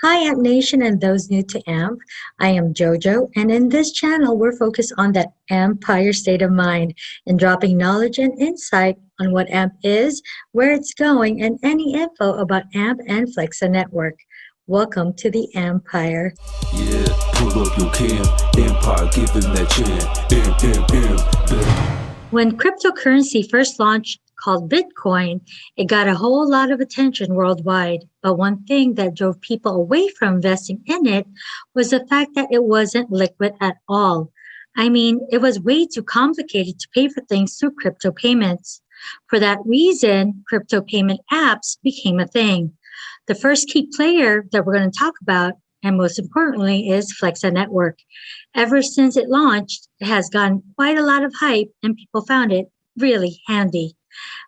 Hi, Amp Nation and those new to AMP. I am JoJo, and in this channel, we're focused on that AMPire state of mind and dropping knowledge and insight on what AMP is, where it's going, and any info about AMP and Flexa Network. Welcome to the AMPire. Yeah, pull up your cam, AMPire, give him that chant. When cryptocurrency first launched, called Bitcoin, it got a whole lot of attention worldwide. But one thing that drove people away from investing in it was the fact that it wasn't liquid at all. I mean, it was way too complicated to pay for things through crypto payments. For that reason, crypto payment apps became a thing. The first key player that we're going to talk about, and most importantly, is Flexa Network. Ever since it launched, it has gotten quite a lot of hype and people found it really handy.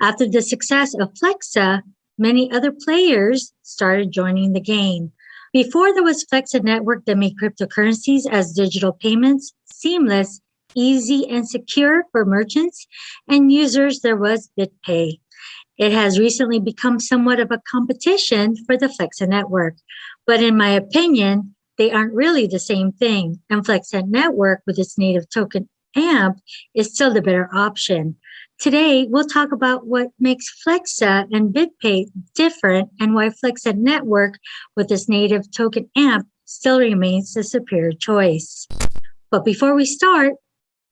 After the success of Flexa, many other players started joining the game. Before there was Flexa Network that made cryptocurrencies as digital payments seamless, easy, and secure for merchants and users, there was BitPay. It has recently become somewhat of a competition for the Flexa Network. But in my opinion, they aren't really the same thing. And Flexa Network with its native token AMP is still the better option. Today, we'll talk about what makes Flexa and BitPay different and why Flexa Network with its native token AMP still remains the superior choice. But before we start,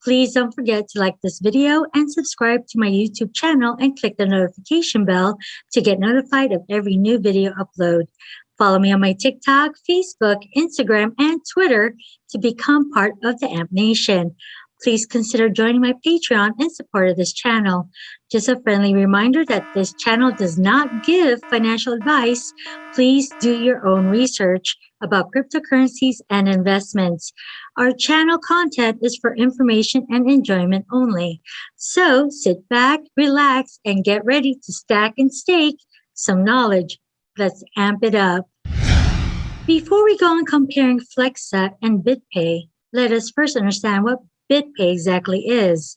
please don't forget to like this video and subscribe to my YouTube channel and click the notification bell to get notified of every new video upload. Follow me on my TikTok, Facebook, Instagram, and Twitter to become part of the AMP Nation. Please consider joining my Patreon in support of this channel. Just a friendly reminder that this channel does not give financial advice. Please do your own research about cryptocurrencies and investments. Our channel content is for information and enjoyment only. So sit back, relax, and get ready to stack and stake some knowledge. Let's amp it up. Before we go on comparing Flexa and BitPay, let us first understand what BitPay exactly is.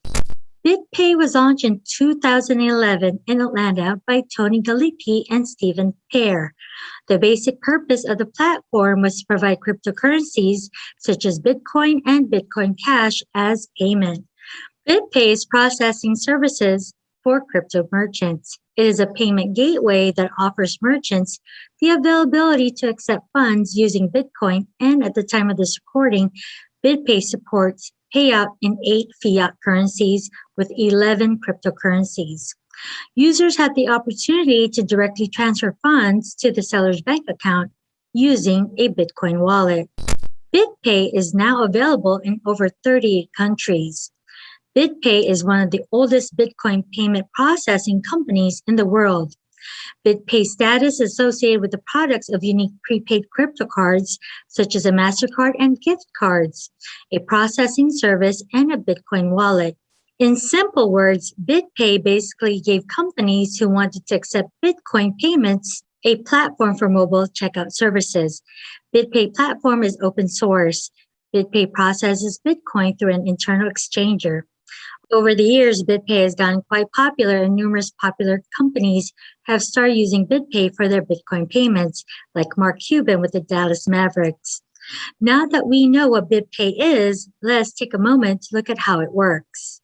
BitPay was launched in 2011 in Atlanta by Tony Gallipi and Stephen Pear. The basic purpose of the platform was to provide cryptocurrencies such as Bitcoin and Bitcoin Cash as payment. BitPay is processing services for crypto merchants. It is a payment gateway that offers merchants the availability to accept funds using Bitcoin, and at the time of this recording, BitPay supports payout in 8 fiat currencies with 11 cryptocurrencies. Users have the opportunity to directly transfer funds to the seller's bank account using a Bitcoin wallet. BitPay is now available in over 38 countries. BitPay is one of the oldest Bitcoin payment processing companies in the world. BitPay's status is associated with the products of unique prepaid crypto cards, such as a MasterCard and gift cards, a processing service, and a Bitcoin wallet. In simple words, BitPay basically gave companies who wanted to accept Bitcoin payments a platform for mobile checkout services. BitPay platform is open source. BitPay processes Bitcoin through an internal exchanger. Over the years, BitPay has gotten quite popular and numerous popular companies have started using BitPay for their Bitcoin payments, like Mark Cuban with the Dallas Mavericks. Now that we know what BitPay is, let's take a moment to look at how it works.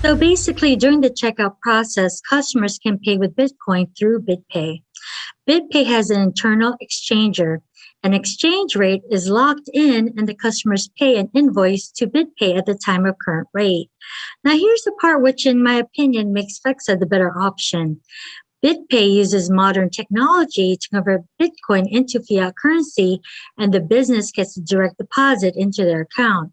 So basically, during the checkout process, customers can pay with Bitcoin through BitPay. BitPay has an internal exchanger. An exchange rate is locked in and the customers pay an invoice to BitPay at the time of current rate. Now here's the part which in my opinion makes Flexa the better option. BitPay uses modern technology to convert Bitcoin into fiat currency and the business gets a direct deposit into their account.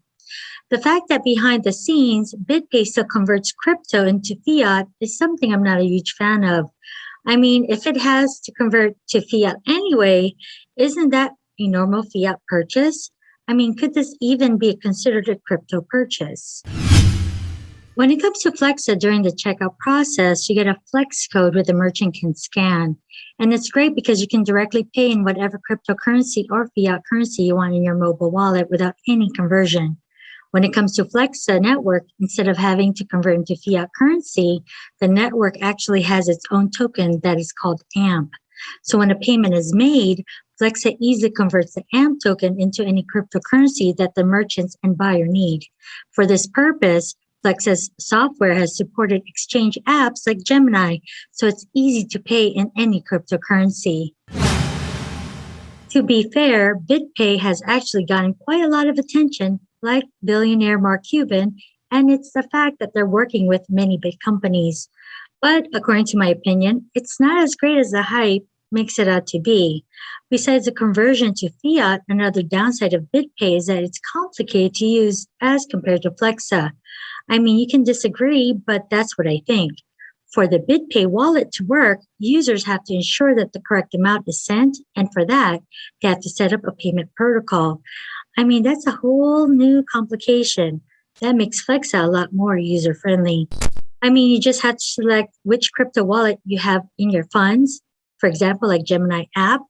The fact that behind the scenes, BitPay still converts crypto into fiat is something I'm not a huge fan of. I mean, if it has to convert to fiat anyway, isn't that a normal fiat purchase? I mean, could this even be considered a crypto purchase? When it comes to Flexa during the checkout process, you get a Flex code where the merchant can scan. And it's great because you can directly pay in whatever cryptocurrency or fiat currency you want in your mobile wallet without any conversion. When it comes to Flexa Network, instead of having to convert into fiat currency, the network actually has its own token that is called AMP. So when a payment is made, Flexa easily converts the AMP token into any cryptocurrency that the merchants and buyer need. For this purpose, Flexa's software has supported exchange apps like Gemini, so it's easy to pay in any cryptocurrency. To be fair, BitPay has actually gotten quite a lot of attention, like billionaire Mark Cuban, and it's the fact that they're working with many big companies. But according to my opinion, it's not as great as the hype makes it out to be. Besides the conversion to fiat, another downside of BitPay is that it's complicated to use as compared to Flexa. I mean, you can disagree, but that's what I think. For the BitPay wallet to work, users have to ensure that the correct amount is sent, and for that, they have to set up a payment protocol. I mean, that's a whole new complication. That makes Flexa a lot more user-friendly. I mean, you just have to select which crypto wallet you have in your funds. For example, like Gemini app,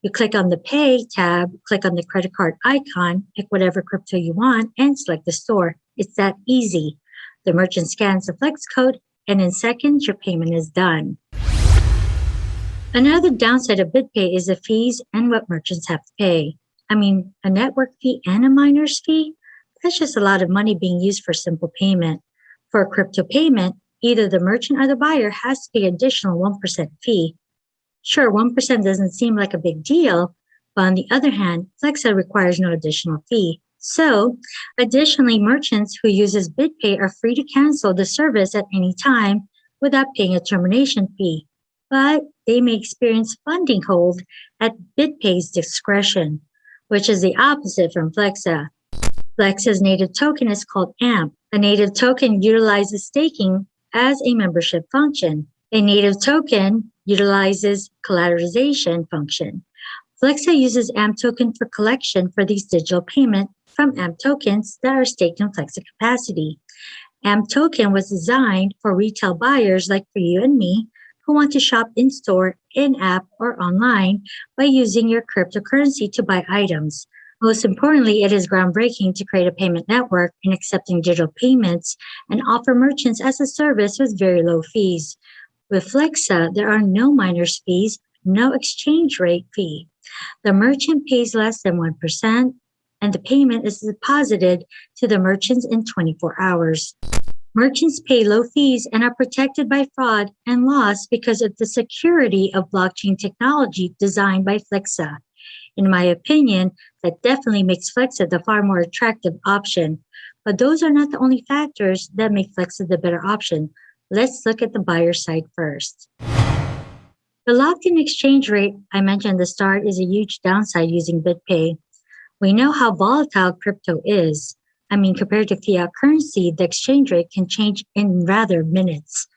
you click on the Pay tab, click on the credit card icon, pick whatever crypto you want, and select the store. It's that easy. The merchant scans the Flex code, and in seconds, your payment is done. Another downside of BitPay is the fees and what merchants have to pay. I mean, a network fee and a miner's fee? That's just a lot of money being used for simple payment. For a crypto payment, either the merchant or the buyer has to pay additional 1% fee. Sure, 1% doesn't seem like a big deal, but on the other hand, Flexa requires no additional fee. So, additionally, merchants who uses BitPay are free to cancel the service at any time without paying a termination fee, but they may experience funding hold at BitPay's discretion, which is the opposite from Flexa. Flexa's native token is called AMP. A native token utilizes staking as a membership function. A native token utilizes collateralization function. Flexa uses AMP token for collection for these digital payment from AMP tokens that are staked in Flexa capacity. AMP token was designed for retail buyers like for you and me who want to shop in-store, in-app, or online by using your cryptocurrency to buy items. Most importantly, it is groundbreaking to create a payment network in accepting digital payments and offer merchants as a service with very low fees. With Flexa, there are no miners fees, no exchange rate fee. The merchant pays less than 1%, and the payment is deposited to the merchants in 24 hours. Merchants pay low fees and are protected by fraud and loss because of the security of blockchain technology designed by Flexa. In my opinion, that definitely makes Flexa the far more attractive option. But those are not the only factors that make Flexa the better option. Let's look at the buyer side first. The locked-in exchange rate I mentioned at the start is a huge downside using BitPay. We know how volatile crypto is. I mean, compared to fiat currency, the exchange rate can change in rather minutes.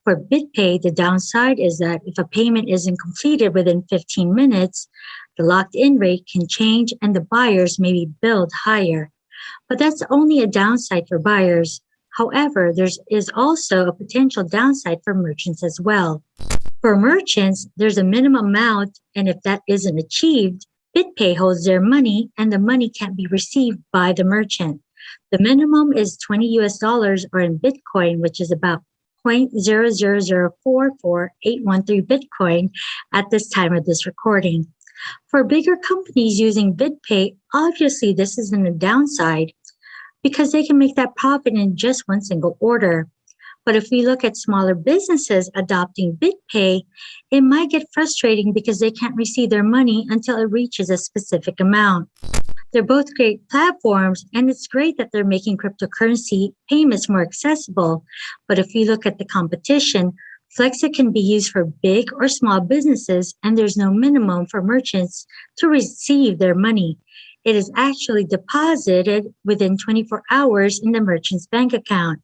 For BitPay, the downside is that if a payment isn't completed within 15 minutes, the locked-in rate can change and the buyers may be billed higher. But that's only a downside for buyers. However, there is also a potential downside for merchants as well. For merchants, there's a minimum amount, and if that isn't achieved, BitPay holds their money and the money can't be received by the merchant. The minimum is $20 or in Bitcoin, which is about 0.00044,813 Bitcoin at this time of this recording. For bigger companies using BitPay, obviously this isn't a downside because they can make that profit in just one single order. But if we look at smaller businesses adopting BitPay, it might get frustrating because they can't receive their money until it reaches a specific amount. They're both great platforms, and it's great that they're making cryptocurrency payments more accessible. But if we look at the competition, Flexa can be used for big or small businesses, and there's no minimum for merchants to receive their money. It is actually deposited within 24 hours in the merchant's bank account.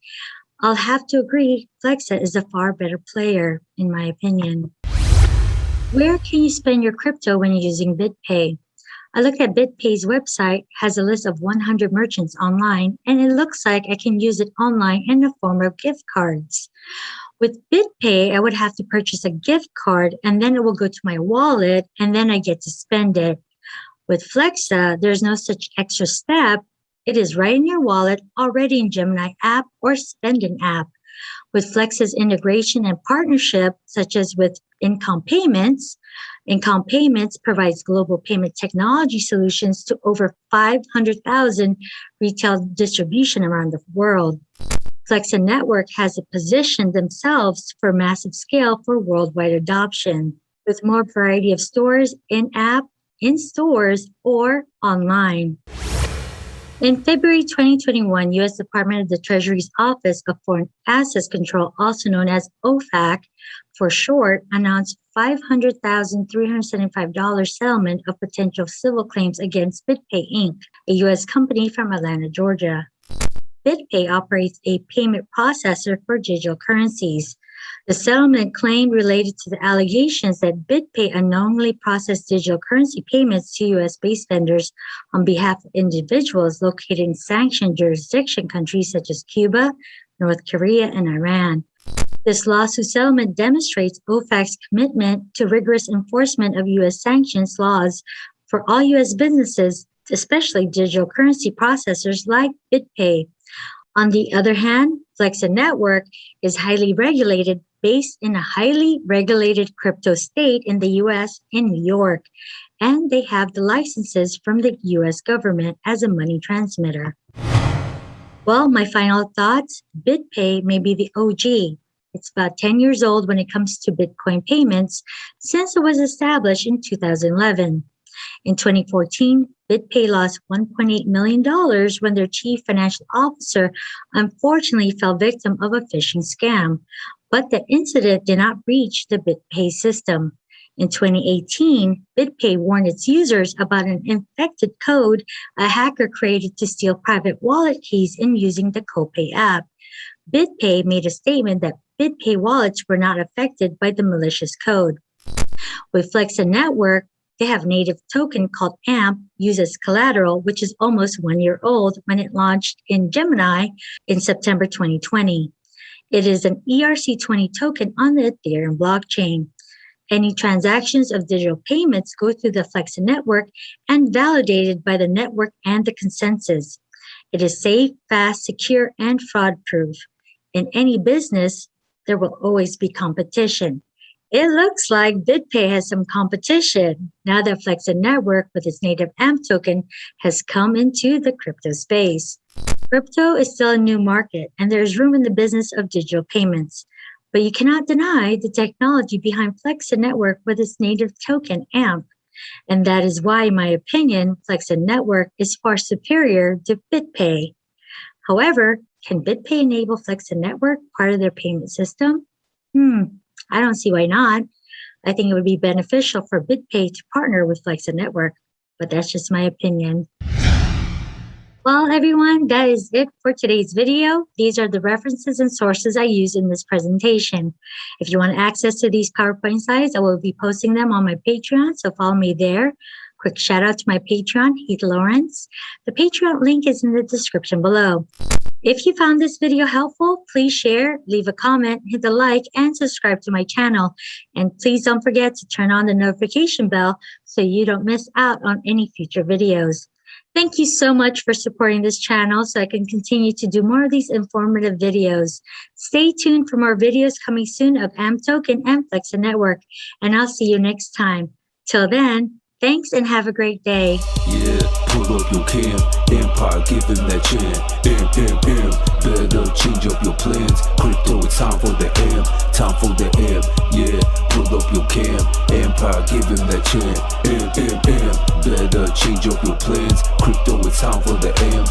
I'll have to agree, Flexa is a far better player, in my opinion. Where can you spend your crypto when using BitPay? I looked at BitPay's website, has a list of 100 merchants online, and it looks like I can use it online in the form of gift cards. With BitPay, I would have to purchase a gift card, and then it will go to my wallet, and then I get to spend it. With Flexa, there's no such extra step. It is right in your wallet, already in Gemini app or Spending app. With Flexa's integration and partnership, such as with in-com payments, Income Payments provides global payment technology solutions to over 500,000 retail distribution around the world. Flexa Network has positioned themselves for massive scale for worldwide adoption, with more variety of stores in-app, in stores, or online. In February 2021, U.S. Department of the Treasury's Office of Foreign Assets Control, also known as OFAC for short, announced $500,375 settlement of potential civil claims against BitPay Inc., a U.S. company from Atlanta, Georgia. BitPay operates a payment processor for digital currencies. The settlement claim related to the allegations that BitPay unknowingly processed digital currency payments to U.S.-based vendors on behalf of individuals located in sanctioned jurisdiction countries such as Cuba, North Korea, and Iran. This lawsuit settlement demonstrates OFAC's commitment to rigorous enforcement of U.S. sanctions laws for all U.S. businesses, especially digital currency processors like BitPay. On the other hand, Flexa Network is highly regulated, based in a highly regulated crypto state in the U.S. in New York, and they have the licenses from the U.S. government as a money transmitter. Well, my final thoughts, BitPay may be the OG. It's about 10 years old when it comes to Bitcoin payments since it was established in 2011. In 2014, BitPay lost $1.8 million when their chief financial officer unfortunately fell victim of a phishing scam, but the incident did not breach the BitPay system. In 2018, BitPay warned its users about an infected code a hacker created to steal private wallet keys in using the Copay app. BitPay made a statement that BitPay wallets were not affected by the malicious code. With Flexa Network, they have a native token called AMP used as collateral, which is almost 1 year old when it launched in Gemini in September 2020. It is an ERC20 token on the Ethereum blockchain. Any transactions of digital payments go through the Flexa Network and validated by the network and the consensus. It is safe, fast, secure, and fraud-proof. In any business, there will always be competition. It looks like BitPay has some competition now that Flexa Network with its native AMP token has come into the crypto space. Crypto is still a new market and there's room in the business of digital payments, but you cannot deny the technology behind Flexa Network with its native token AMP. And that is why, in my opinion, Flexa Network is far superior to BitPay. However, can BitPay enable Flexa Network part of their payment system? I don't see why not. I think it would be beneficial for BitPay to partner with Flexa Network, but that's just my opinion. Well, everyone, that is it for today's video. These are the references and sources I use in this presentation. If you want access to these PowerPoint slides, I will be posting them on my Patreon, so follow me there. Quick shout out to my Patreon, Heath Lawrence. The Patreon link is in the description below. If you found this video helpful, please share, leave a comment, hit the like, and subscribe to my channel. And please don't forget to turn on the notification bell so you don't miss out on any future videos. Thank you so much for supporting this channel so I can continue to do more of these informative videos. Stay tuned for more videos coming soon of AMP Token and Flexa Network, and I'll see you next time. Till then, thanks and have a great day. Yeah, pull up your cam, AMPire, give him that chant. Better change up your plans. Crypto, it's time for the AMP, time for the AMP. Yeah, pull up your cam, AMPire, give him that chant. Better change up your plans. Crypto, it's time for the AMP,